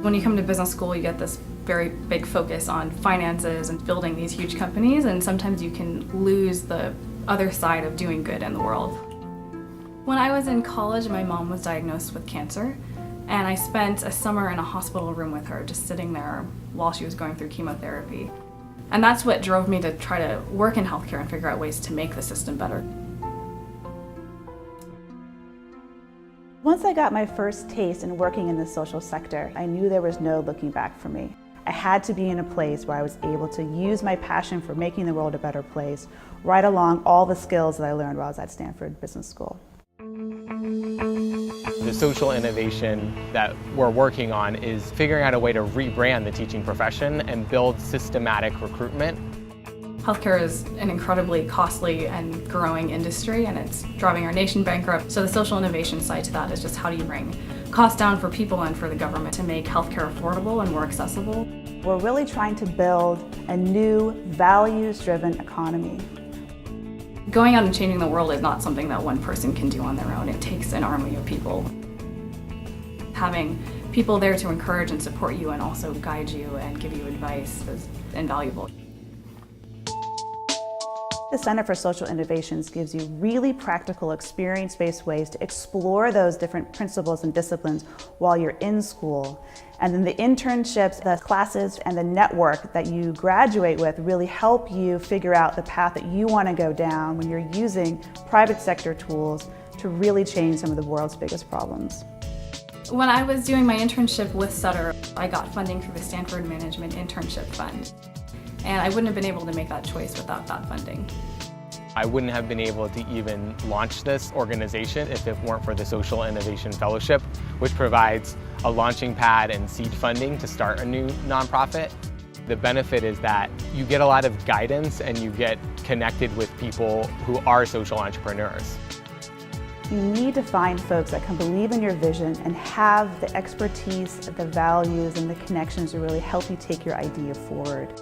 When you come to business school, you get this very big focus on finances and building these huge companies, and sometimes you can lose the other side of doing good in the world. When I was in college, my mom was diagnosed with cancer, and I spent a summer in a hospital room with her, just sitting there while she was going through chemotherapy. And that's what drove me to try to work in healthcare and figure out ways to make the system better. Once I got my first taste in working in the social sector, I knew there was no looking back for me. I had to be in a place where I was able to use my passion for making the world a better place, right along all the skills that I learned while I was at Stanford Business School. The social innovation that we're working on is figuring out a way to rebrand the teaching profession and build systematic recruitment. Healthcare is an incredibly costly and growing industry, and it's driving our nation bankrupt. So the social innovation side to that is just how do you bring costs down for people and for the government to make healthcare affordable and more accessible. We're really trying to build a new values-driven economy. Going out and changing the world is not something that one person can do on their own. It takes an army of people. Having people there to encourage and support you and also guide you and give you advice is invaluable. The Center for Social Innovations gives you really practical, experience-based ways to explore those different principles and disciplines while you're in school. And then the internships, the classes, and the network that you graduate with really help you figure out the path that you want to go down when you're using private sector tools to really change some of the world's biggest problems. When I was doing my internship with Sutter, I got funding through the Stanford Management Internship Fund. And I wouldn't have been able to make that choice without that funding. I wouldn't have been able to even launch this organization if it weren't for the Social Innovation Fellowship, which provides a launching pad and seed funding to start a new nonprofit. The benefit is that you get a lot of guidance and you get connected with people who are social entrepreneurs. You need to find folks that can believe in your vision and have the expertise, the values, and the connections to really help you take your idea forward.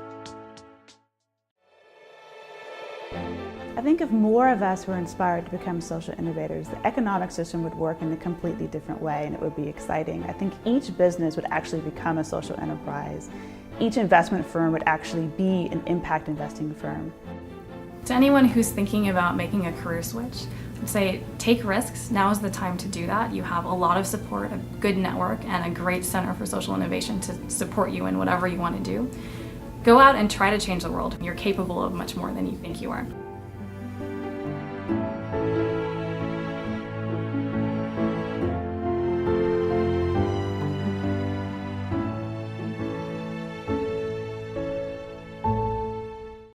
I think if more of us were inspired to become social innovators, the economic system would work in a completely different way and it would be exciting. I think each business would actually become a social enterprise. Each investment firm would actually be an impact investing firm. To anyone who's thinking about making a career switch, I'd say take risks. Now is the time to do that. You have a lot of support, a good network, and a great Center for Social Innovation to support you in whatever you want to do. Go out and try to change the world. You're capable of much more than you think you are.